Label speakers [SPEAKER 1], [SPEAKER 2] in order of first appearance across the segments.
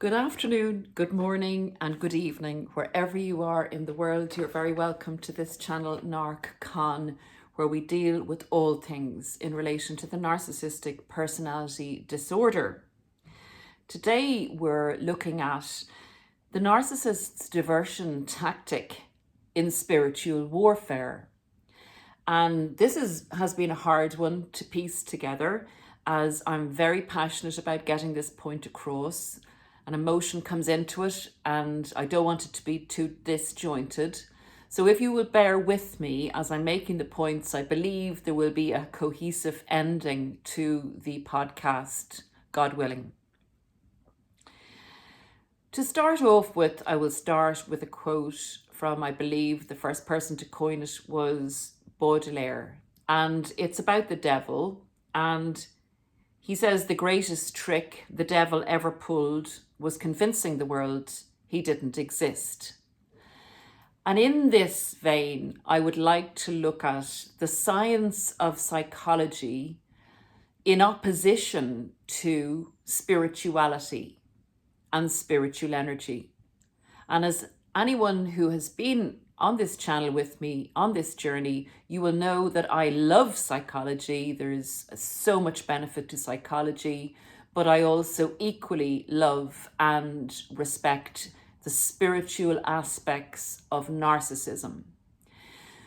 [SPEAKER 1] Good afternoon, good morning, and good evening. Wherever you are in the world, you're very welcome to this channel, NarcCon, where we deal with all things in relation to the narcissistic personality disorder. Today, we're looking at the narcissist's diversion tactic in spiritual warfare. And this has been a hard one to piece together, as I'm very passionate about getting this point across. An emotion comes into it and I don't want it to be too disjointed. So if you will bear with me as I'm making the points, I believe there will be a cohesive ending to the podcast, God willing. To start off with, I will start with a quote from, I believe, the first person to coin it was Baudelaire. And it's about the devil. And he says the greatest trick the devil ever pulled was convincing the world he didn't exist. And in this vein, I would like to look at the science of psychology in opposition to spirituality and spiritual energy. And as anyone who has been on this channel with me on this journey, you will know that I love psychology. There's so much benefit to psychology, but I also equally love and respect the spiritual aspects of narcissism.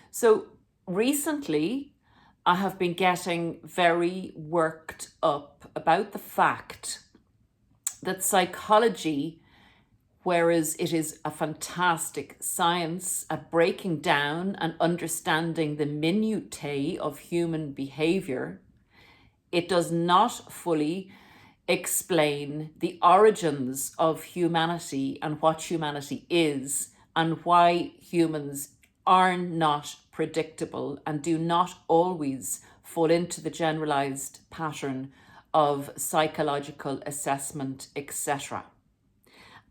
[SPEAKER 1] So recently, I have been getting very worked up about the fact that psychology, whereas it is a fantastic science at breaking down and understanding the minutiae of human behaviour, it does not fully explain the origins of humanity and what humanity is and why humans are not predictable and do not always fall into the generalized pattern of psychological assessment, etc.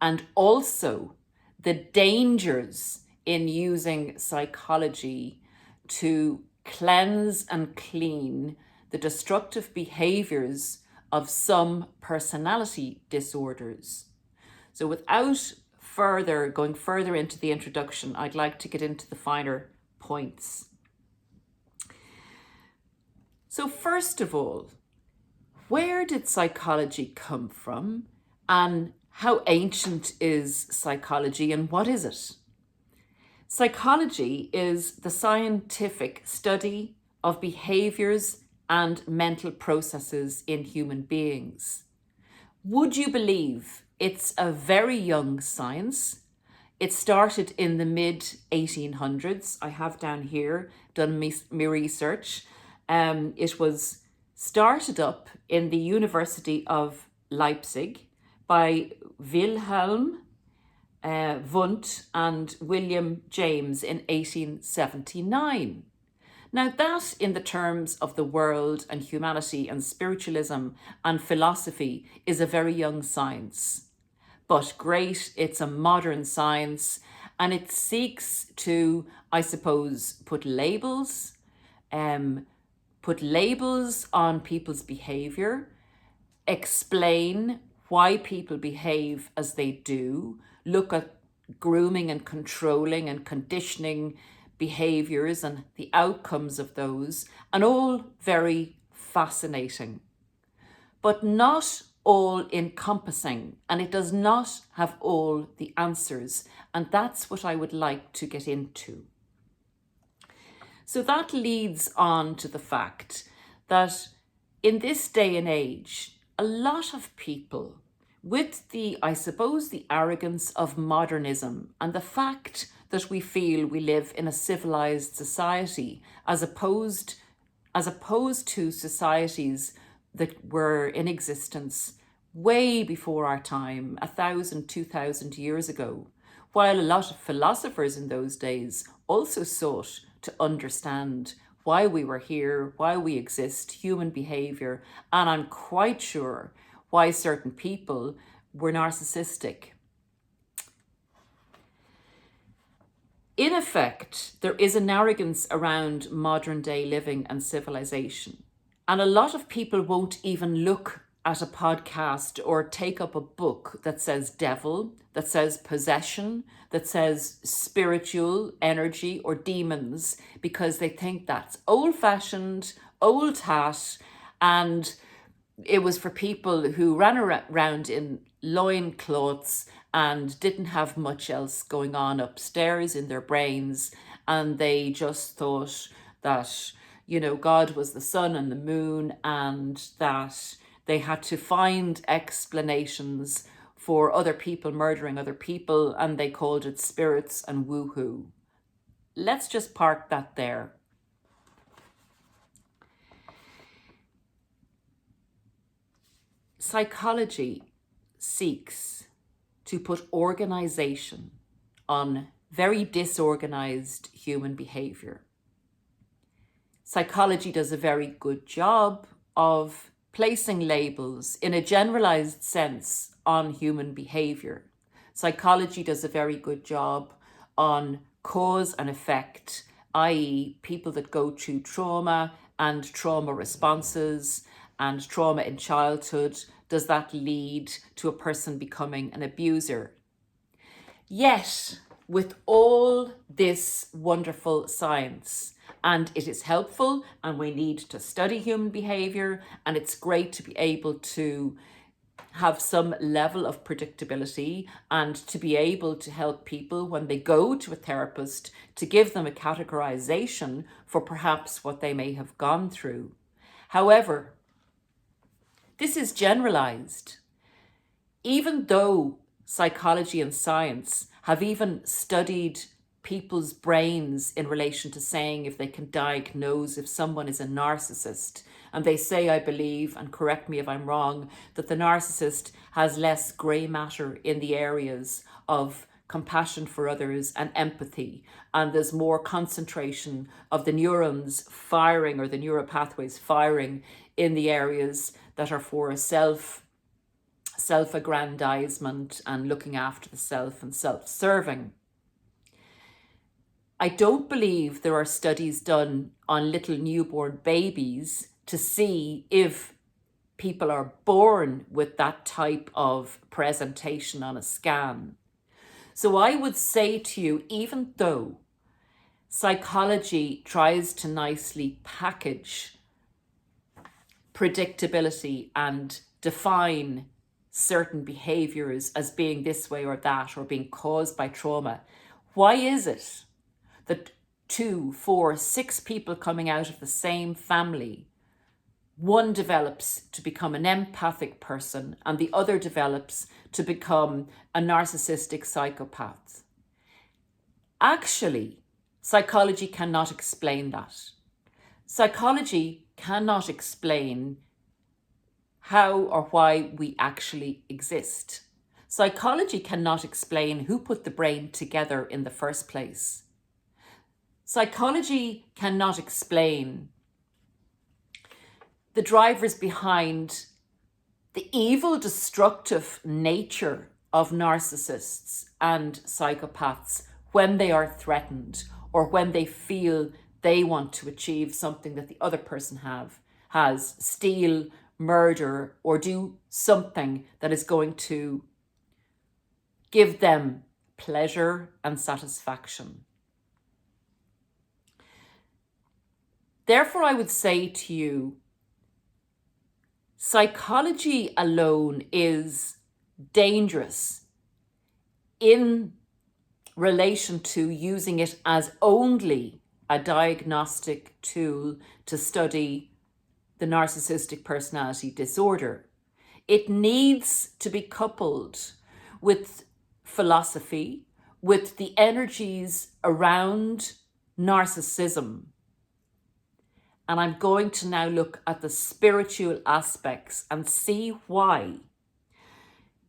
[SPEAKER 1] And also the dangers in using psychology to cleanse and clean the destructive behaviors of some personality disorders. So without going further into the introduction, I'd like to get into the finer points. So first of all, where did psychology come from, and how ancient is psychology, and what is it? Psychology is the scientific study of behaviors and mental processes in human beings. Would you believe it's a very young science? It started in the mid-1800s. I have down here done my research. It was started up in the University of Leipzig by Wilhelm Wundt and William James in 1879. Now that, in the terms of the world and humanity and spiritualism and philosophy, is a very young science. But great, it's a modern science, and it seeks to, I suppose, put labels on people's behavior, explain why people behave as they do, look at grooming and controlling and conditioning behaviors and the outcomes of those, and all very fascinating, but not all encompassing, and it does not have all the answers, and that's what I would like to get into. So that leads on to the fact that in this day and age, a lot of people, with the arrogance of modernism and the fact that we feel we live in a civilized society as opposed to societies that were in existence way before our time, 1,000, 2,000 years ago, while a lot of philosophers in those days also sought to understand why we were here, why we exist, human behavior, and I'm quite sure why certain people were narcissistic. In effect, there is an arrogance around modern day living and civilization. And a lot of people won't even look at a podcast or take up a book that says devil, that says possession, that says spiritual energy or demons, because they think that's old-fashioned, old hat, and it was for people who ran around in loincloths and didn't have much else going on upstairs in their brains, and they just thought that, God was the sun and the moon, and that they had to find explanations for other people murdering other people, and they called it spirits and woohoo. Let's just park that there. Psychology seeks to put organization on very disorganized human behavior. Psychology does a very good job of placing labels in a generalized sense on human behavior. Psychology does a very good job on cause and effect, i.e., people that go through trauma and trauma responses and trauma in childhood. Does that lead to a person becoming an abuser? Yet, with all this wonderful science, and it is helpful, and we need to study human behavior, and it's great to be able to have some level of predictability and to be able to help people when they go to a therapist to give them a categorization for perhaps what they may have gone through. However, this is generalized. Even though psychology and science have even studied people's brains in relation to saying if they can diagnose if someone is a narcissist, and they say, I believe, and correct me if I'm wrong, that the narcissist has less grey matter in the areas of compassion for others and empathy, and there's more concentration of the neurons firing, or the neural pathways firing, in the areas that are for self-aggrandizement and looking after the self and self-serving. I don't believe there are studies done on little newborn babies to see if people are born with that type of presentation on a scan. So I would say to you, even though psychology tries to nicely package predictability and define certain behaviors as being this way or that, or being caused by trauma, why is it that 2, 4, 6 people coming out of the same family, one develops to become an empathic person and the other develops to become a narcissistic psychopath? Actually, psychology cannot explain that. Psychology cannot explain how or why we actually exist. Psychology cannot explain who put the brain together in the first place. Psychology cannot explain the drivers behind the evil, destructive nature of narcissists and psychopaths when they are threatened, or when they feel they want to achieve something that the other person has, steal, murder, or do something that is going to give them pleasure and satisfaction. Therefore, I would say to you, psychology alone is dangerous in relation to using it as only a diagnostic tool to study the narcissistic personality disorder. It needs to be coupled with philosophy, with the energies around narcissism. And I'm going to now look at the spiritual aspects and see why,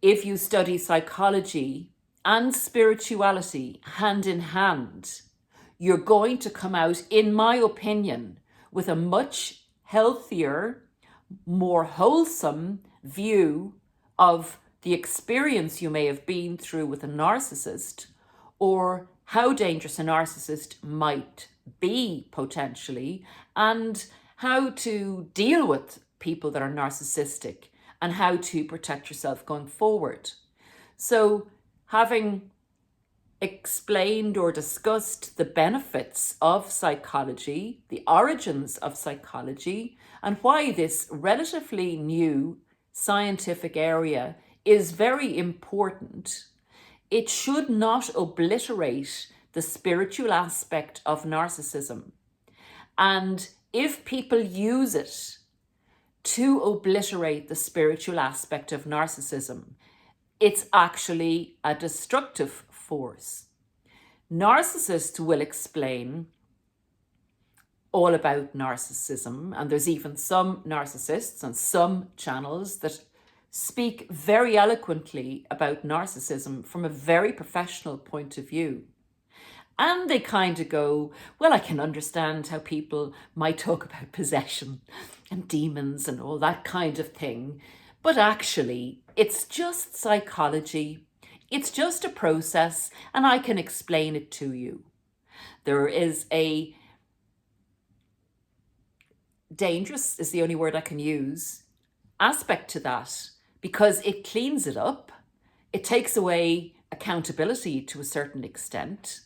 [SPEAKER 1] if you study psychology and spirituality hand in hand, you're going to come out, in my opinion, with a much healthier, more wholesome view of the experience you may have been through with a narcissist, or how dangerous a narcissist might be potentially, and how to deal with people that are narcissistic, and how to protect yourself going forward. So having explained or discussed the benefits of psychology, the origins of psychology, and why this relatively new scientific area is very important, it should not obliterate the spiritual aspect of narcissism. And if people use it to obliterate the spiritual aspect of narcissism, it's actually a destructive force. Narcissists will explain all about narcissism, and there's even some narcissists and some channels that speak very eloquently about narcissism from a very professional point of view. And they kind of go, well, I can understand how people might talk about possession and demons and all that kind of thing. But actually, it's just psychology. It's just a process, and I can explain it to you. There is a dangerous, is the only word I can use, aspect to that, because it cleans it up. It takes away accountability to a certain extent.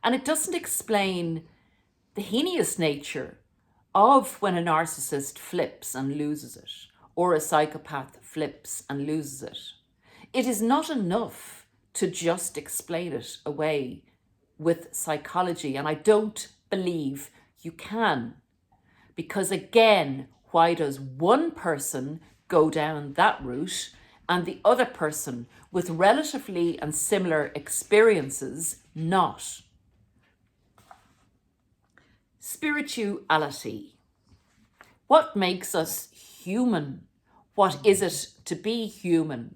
[SPEAKER 1] And it doesn't explain the heinous nature of when a narcissist flips and loses it, or a psychopath flips and loses it. It is not enough to just explain it away with psychology, and I don't believe you can. Because again, why does one person go down that route and the other person with relatively and similar experiences not? Spirituality. What makes us human? What is it to be human?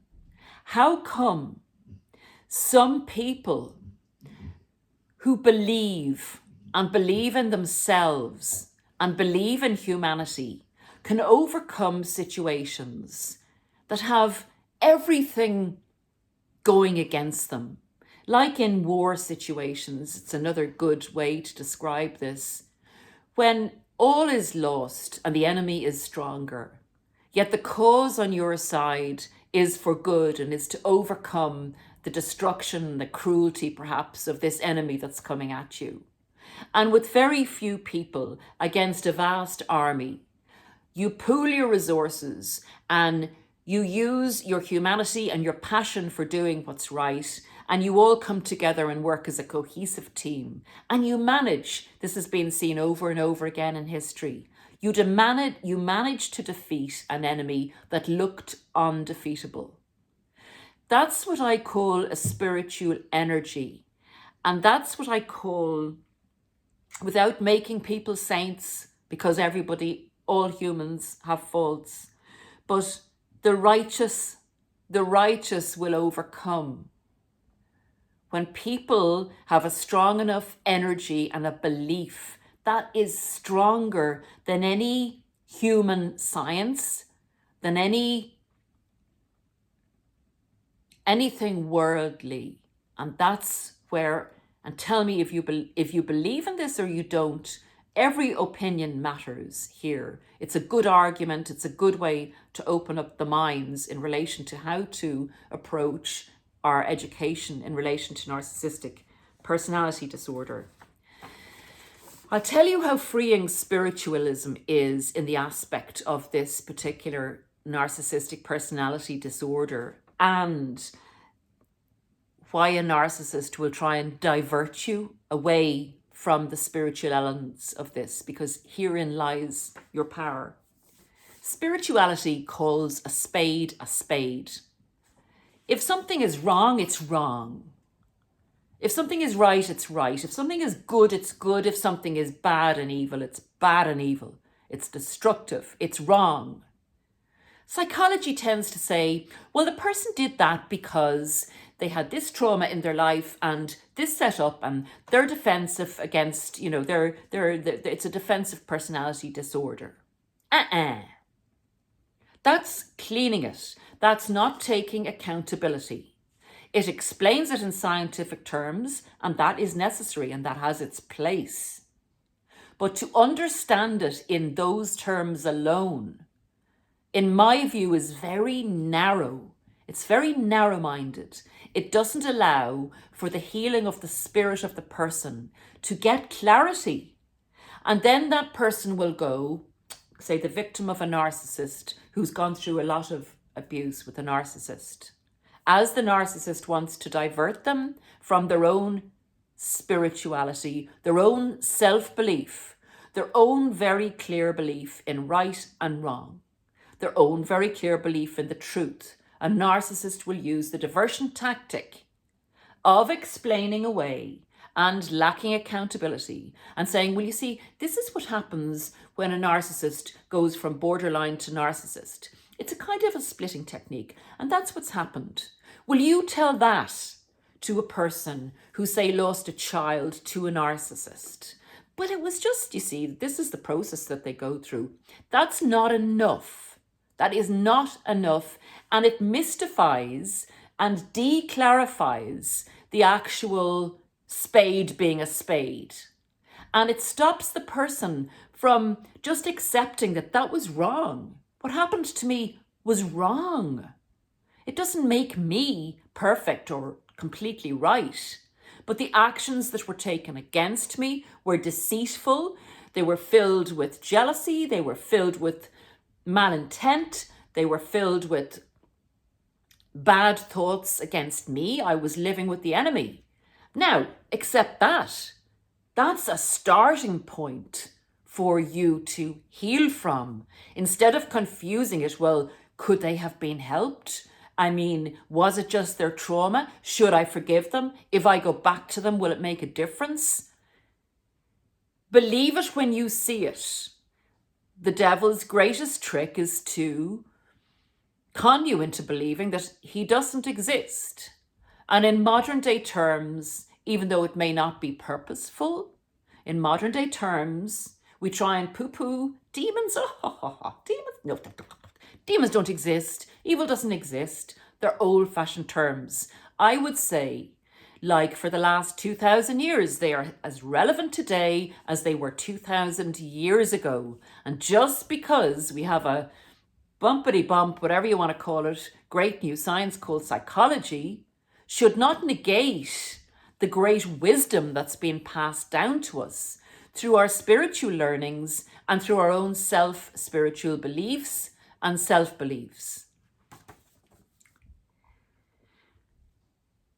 [SPEAKER 1] How come some people who believe in themselves and believe in humanity can overcome situations that have everything going against them? Like in war situations, it's another good way to describe this. When all is lost and the enemy is stronger, yet the cause on your side is for good and is to overcome the destruction, the cruelty perhaps of this enemy that's coming at you. And with very few people against a vast army, you pool your resources and you use your humanity and your passion for doing what's right, and you all come together and work as a cohesive team. And you manage, this has been seen over and over again in history, you manage to defeat an enemy that looked undefeatable. That's what I call a spiritual energy. And that's what I call, without making people saints, because all humans have faults, but the righteous will overcome. When people have a strong enough energy and a belief that is stronger than any human science, than anything worldly. And that's where, and tell me if you believe in this or you don't, every opinion matters here. It's a good argument. It's a good way to open up the minds in relation to how to approach our education in relation to narcissistic personality disorder. I'll tell you how freeing spiritualism is in the aspect of this particular narcissistic personality disorder, and why a narcissist will try and divert you away from the spiritual elements of this, because herein lies your power. Spirituality calls a spade a spade. If something is wrong, it's wrong. If something is right, it's right. If something is good, it's good. If something is bad and evil, it's bad and evil. It's destructive. It's wrong. Psychology tends to say, well, the person did that because they had this trauma in their life and this set up, and they're defensive against, it's a defensive personality disorder. That's cleaning it. That's not taking accountability. It explains it in scientific terms, and that is necessary and that has its place. But to understand it in those terms alone in my view, is very narrow. It's very narrow-minded. It doesn't allow for the healing of the spirit of the person to get clarity. And then that person will go, say, the victim of a narcissist who's gone through a lot of abuse with a narcissist. As the narcissist wants to divert them from their own spirituality, their own self-belief, their own very clear belief in right and wrong, their own very clear belief in the truth, a narcissist will use the diversion tactic of explaining away and lacking accountability and saying, well, you see, this is what happens when a narcissist goes from borderline to narcissist. It's a kind of a splitting technique, and that's what's happened. Will you tell that to a person who, say, lost a child to a narcissist? But it was just, you see, this is the process that they go through. That's not enough. That is not enough, and it mystifies and declarifies the actual spade being a spade. And it stops the person from just accepting that that was wrong. What happened to me was wrong. It doesn't make me perfect or completely right, but the actions that were taken against me were deceitful. They were filled with jealousy. They were filled with malintent. They were filled with bad thoughts against me. I was living with the enemy. Now, accept that. That's a starting point for you to heal from. Instead of confusing it, well, could they have been helped? I mean, was it just their trauma? Should I forgive them? If I go back to them, will it make a difference? Believe it when you see it. The devil's greatest trick is to con you into believing that he doesn't exist. And in modern day terms, even though it may not be purposeful, in modern day terms, we try and poo-poo demons. Demons, no, demons don't exist. Evil doesn't exist. They're old-fashioned terms. I would say, like for the last 2,000 years, they are as relevant today as they were 2,000 years ago. And just because we have a bumpity bump, whatever you want to call it, great new science called psychology, should not negate the great wisdom that's been passed down to us through our spiritual learnings and through our own self-spiritual beliefs and self-beliefs.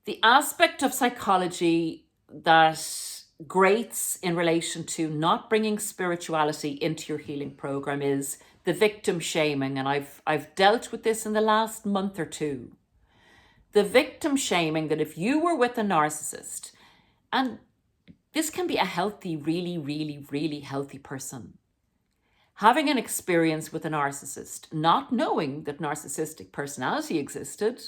[SPEAKER 1] The aspect of psychology that grates in relation to not bringing spirituality into your healing program is the victim shaming, and I've dealt with this in the last month or two. The victim shaming that if you were with a narcissist, and this can be a healthy, really, really, really healthy person, having an experience with a narcissist, not knowing that narcissistic personality existed,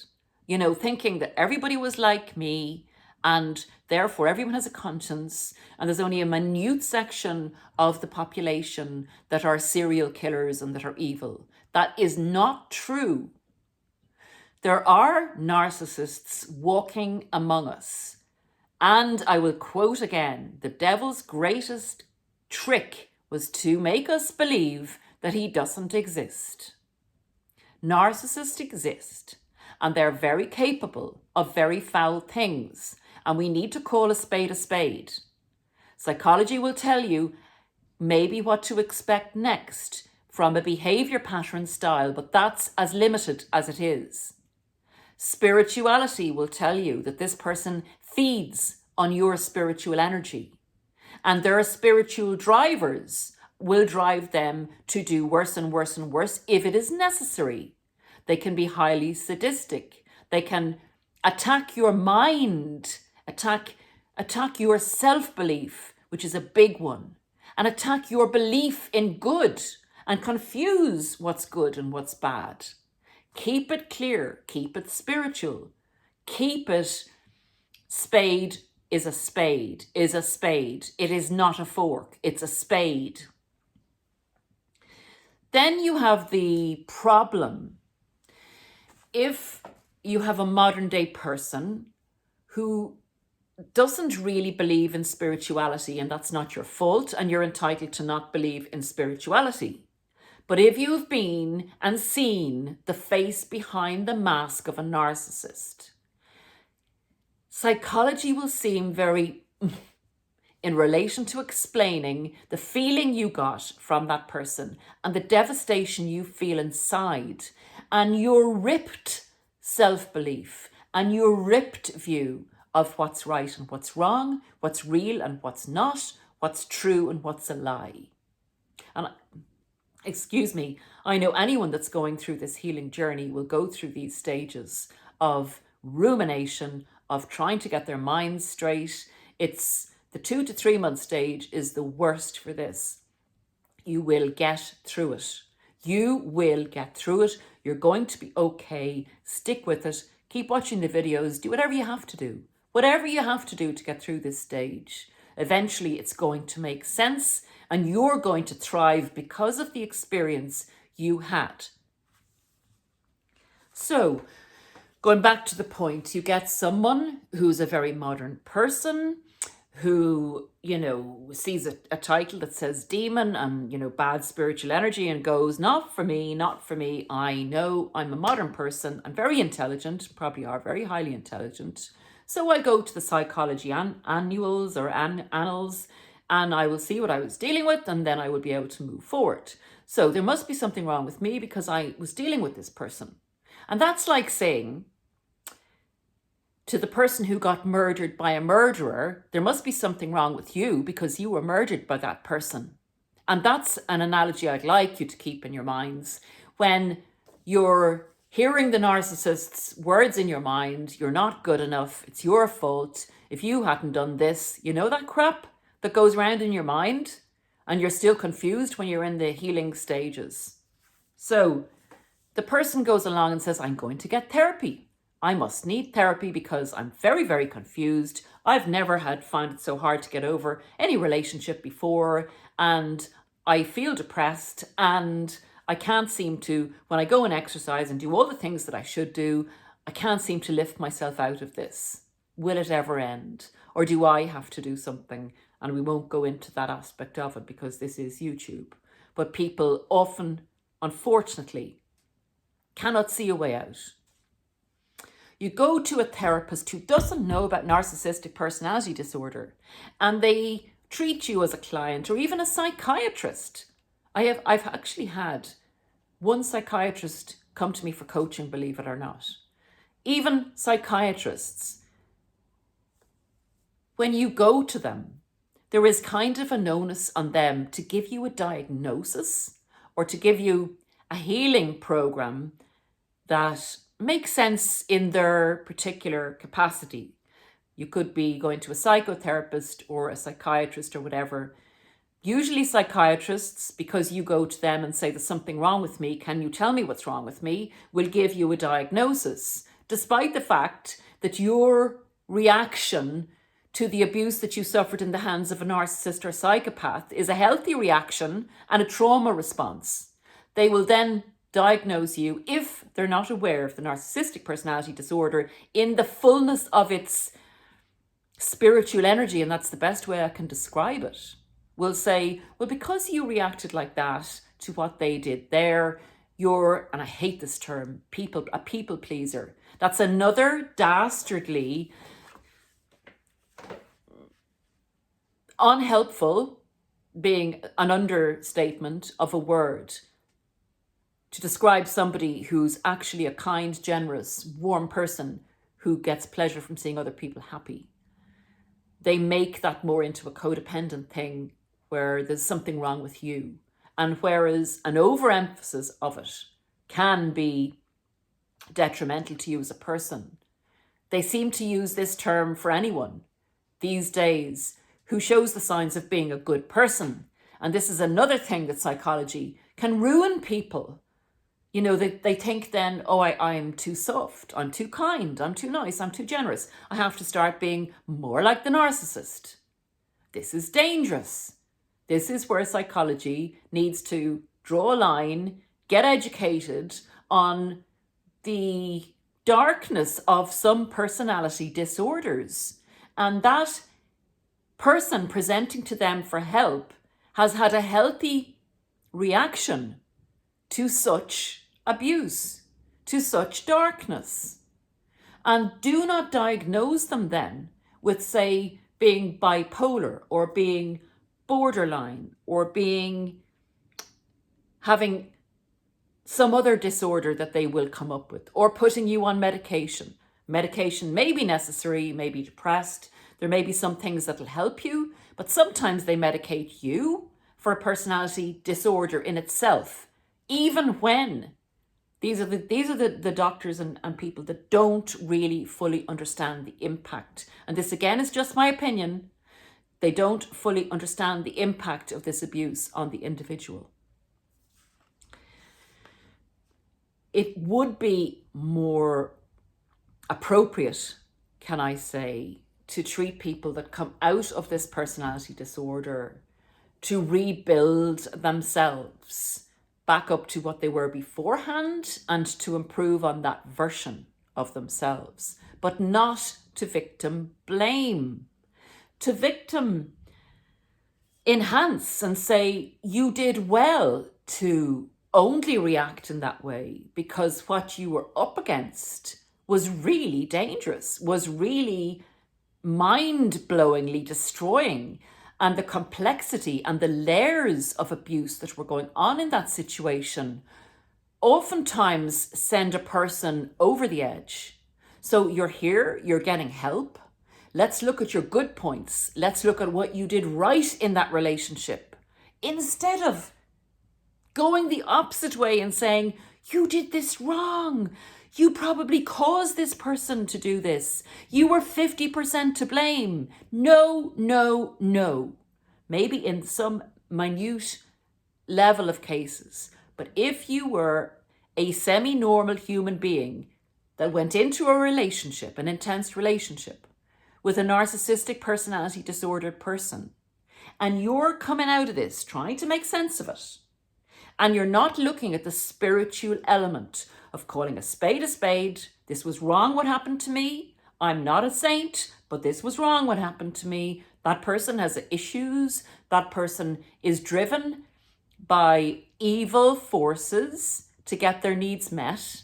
[SPEAKER 1] you know, thinking that everybody was like me and therefore everyone has a conscience and there's only a minute section of the population that are serial killers and that are evil. That is not true. There are narcissists walking among us. And I will quote again, the devil's greatest trick was to make us believe that he doesn't exist. Narcissists exist, and they're very capable of very foul things, and we need to call a spade a spade. Psychology will tell you maybe what to expect next from a behaviour pattern style, but that's as limited as it is. Spirituality will tell you that this person feeds on your spiritual energy, and their spiritual drivers will drive them to do worse and worse and worse if it is necessary. They can be highly sadistic. They can attack your mind, attack your self-belief, which is a big one, and attack your belief in good and confuse what's good and what's bad. Keep it clear, keep it spiritual, keep it spade is a spade, is a spade. It is not a fork, it's a spade. Then you have the problem. If you have a modern day person who doesn't really believe in spirituality, and that's not your fault, and you're entitled to not believe in spirituality. But if you've been and seen the face behind the mask of a narcissist, psychology will seem very in relation to explaining the feeling you got from that person and the devastation you feel inside and your ripped self-belief and your ripped view of what's right and what's wrong, what's real and what's not, what's true and what's a lie. And excuse me, I know anyone that's going through this healing journey will go through these stages of rumination, of trying to get their minds straight. It's the 2 to 3 month stage is the worst for this. You will get through it. You will get through it. You're going to be okay. Stick with it. Keep watching the videos. Do whatever you have to do. Whatever you have to do to get through this stage. Eventually it's going to make sense and you're going to thrive because of the experience you had. So, going back to the point, you get someone who's a very modern person who, sees a title that says demon and, bad spiritual energy and goes, not for me, not for me. I know I'm a modern person. I'm very intelligent, probably are very highly intelligent. So I go to the psychology annuals or annals and I will see what I was dealing with and then I will be able to move forward. So there must be something wrong with me because I was dealing with this person. And that's like saying to the person who got murdered by a murderer, there must be something wrong with you because you were murdered by that person. And that's an analogy I'd like you to keep in your minds. When you're hearing the narcissist's words in your mind, you're not good enough, it's your fault, if you hadn't done this, that crap that goes around in your mind and you're still confused when you're in the healing stages. So the person goes along and says, I'm going to get therapy. I must need therapy because I'm very, very confused. I've never found it so hard to get over any relationship before and I feel depressed and I can't seem to, when I go and exercise and do all the things that I should do, I can't seem to lift myself out of this. Will it ever end? Or do I have to do something? And we won't go into that aspect of it because this is YouTube. But people often, unfortunately, cannot see a way out. You go to a therapist who doesn't know about narcissistic personality disorder and they treat you as a client or even a psychiatrist. I've actually had one psychiatrist come to me for coaching, believe it or not. Even psychiatrists, when you go to them, there is kind of an onus on them to give you a diagnosis or to give you a healing program that makes sense in their particular capacity. You could be going to a psychotherapist or a psychiatrist or whatever. Usually psychiatrists, because you go to them and say there's something wrong with me, can you tell me what's wrong with me, will give you a diagnosis, despite the fact that your reaction to the abuse that you suffered in the hands of a narcissist or psychopath is a healthy reaction and a trauma response. They will then diagnose you, if they're not aware of the narcissistic personality disorder in the fullness of its spiritual energy, and that's the best way I can describe it, will say, well, because you reacted like that to what they did there, you're, and I hate this term, a people pleaser. That's another dastardly, unhelpful, being an understatement of a word, to describe somebody who's actually a kind, generous, warm person who gets pleasure from seeing other people happy. They make that more into a codependent thing where there's something wrong with you. And whereas an overemphasis of it can be detrimental to you as a person, they seem to use this term for anyone these days who shows the signs of being a good person. And this is another thing that psychology can ruin people. They think then, oh, I'm too soft, I'm too kind, I'm too nice, I'm too generous. I have to start being more like the narcissist. This is dangerous. This is where psychology needs to draw a line, get educated on the darkness of some personality disorders. And that person presenting to them for help has had a healthy reaction to such abuse, to such darkness. And do not diagnose them then with, say, being bipolar or being borderline or having some other disorder that they will come up with, or putting you on medication. Medication may be necessary, you may be depressed, there may be some things that will help you, but sometimes they medicate you for a personality disorder in itself, even when these are the doctors and people that don't really fully understand the impact. And this again is just my opinion. They don't fully understand the impact of this abuse on the individual. It would be more appropriate, can I say, to treat people that come out of this personality disorder to rebuild themselves back up to what they were beforehand and to improve on that version of themselves, but not to victim blame. To victim enhance and say, you did well to only react in that way because what you were up against was really dangerous, was really mind-blowingly destroying, and the complexity and the layers of abuse that were going on in that situation oftentimes send a person over the edge. So you're here, you're getting help. Let's look at your good points. Let's look at what you did right in that relationship, instead of going the opposite way and saying, you did this wrong. You probably caused this person to do this. You were 50% to blame. No, no, no. Maybe in some minute level of cases. But if you were a semi-normal human being that went into a relationship, an intense relationship, with a narcissistic personality disordered person, and you're coming out of this trying to make sense of it, and you're not looking at the spiritual element of calling a spade, this was wrong what happened to me, I'm not a saint, but this was wrong what happened to me, that person has issues, that person is driven by evil forces to get their needs met.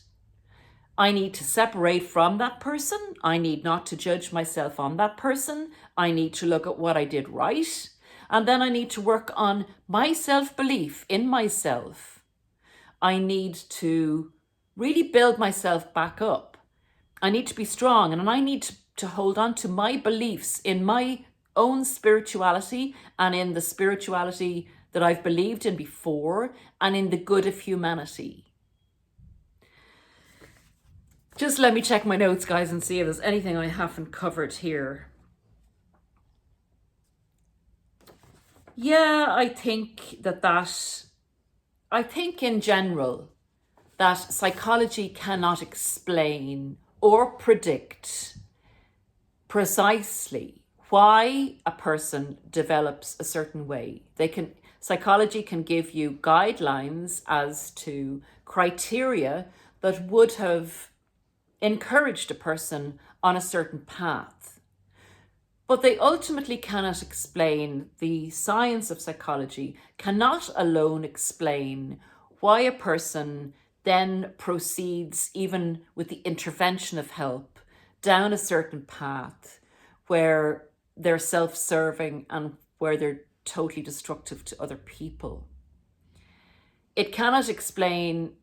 [SPEAKER 1] I need to separate from that person. I need not to judge myself on that person. I need to look at what I did right. And then I need to work on my self-belief in myself. I need to really build myself back up. I need to be strong, and I need to hold on to my beliefs in my own spirituality and in the spirituality that I've believed in before and in the good of humanity. Just let me check my notes, guys, and see if there's anything I haven't covered here. Yeah, I think in general that psychology cannot explain or predict precisely why a person develops a certain way. Psychology can give you guidelines as to criteria that would have encouraged a person on a certain path. But they ultimately cannot explain, the science of psychology cannot alone explain why a person then proceeds, even with the intervention of help, down a certain path where they're self-serving and where they're totally destructive to other people. It cannot explain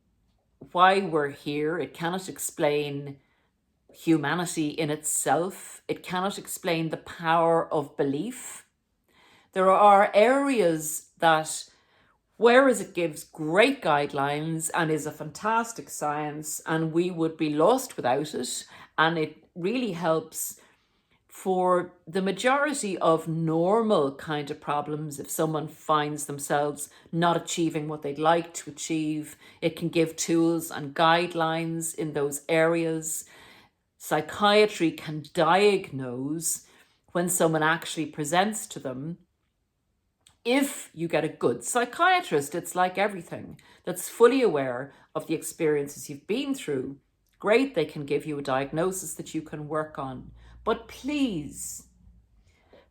[SPEAKER 1] why we're here. It cannot explain humanity in itself. It cannot explain the power of belief. There are areas that, whereas it gives great guidelines and is a fantastic science, and we would be lost without it, and it really helps for the majority of normal kind of problems. If someone finds themselves not achieving what they'd like to achieve, it can give tools and guidelines in those areas. Psychiatry can diagnose when someone actually presents to them. If you get a good psychiatrist, it's like everything, that's fully aware of the experiences you've been through, great, they can give you a diagnosis that you can work on. But please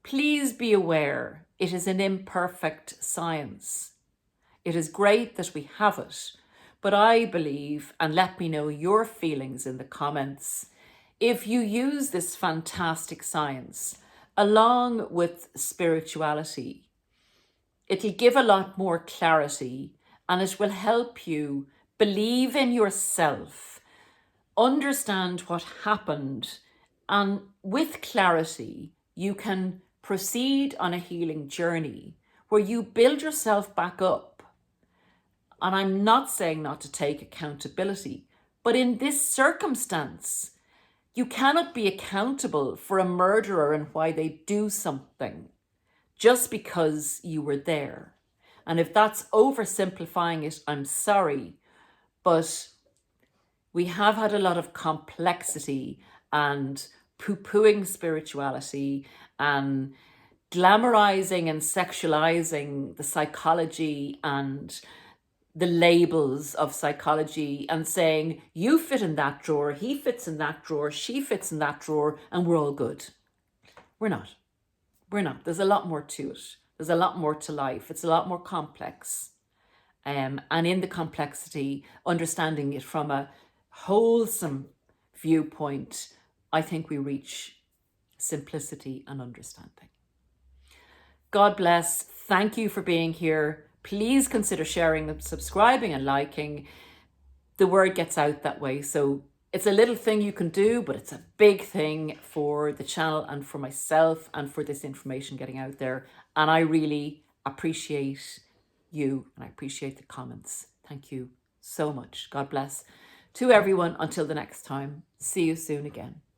[SPEAKER 1] be aware, it is an imperfect science. It is great that we have it, But I believe, and let me know your feelings in the comments, if you use this fantastic science along with spirituality, it'll give a lot more clarity, and it will help you believe in yourself, understand what happened, and with clarity, you can proceed on a healing journey where you build yourself back up. And I'm not saying not to take accountability, but in this circumstance, you cannot be accountable for a murderer and why they do something just because you were there. And if that's oversimplifying it, I'm sorry, but we have had a lot of complexity and poo-pooing spirituality and glamorizing and sexualizing the psychology and the labels of psychology and saying, you fit in that drawer, he fits in that drawer, she fits in that drawer, and we're all good. We're not. We're not. There's a lot more to it. There's a lot more to life. It's a lot more complex. And in the complexity, understanding it from a wholesome viewpoint, I think we reach simplicity and understanding. God bless. Thank you for being here. Please consider sharing and subscribing and liking. The word gets out that way. So it's a little thing you can do, but it's a big thing for the channel and for myself and for this information getting out there. And I really appreciate you and I appreciate the comments. Thank you so much. God bless to everyone. Until the next time. See you soon again.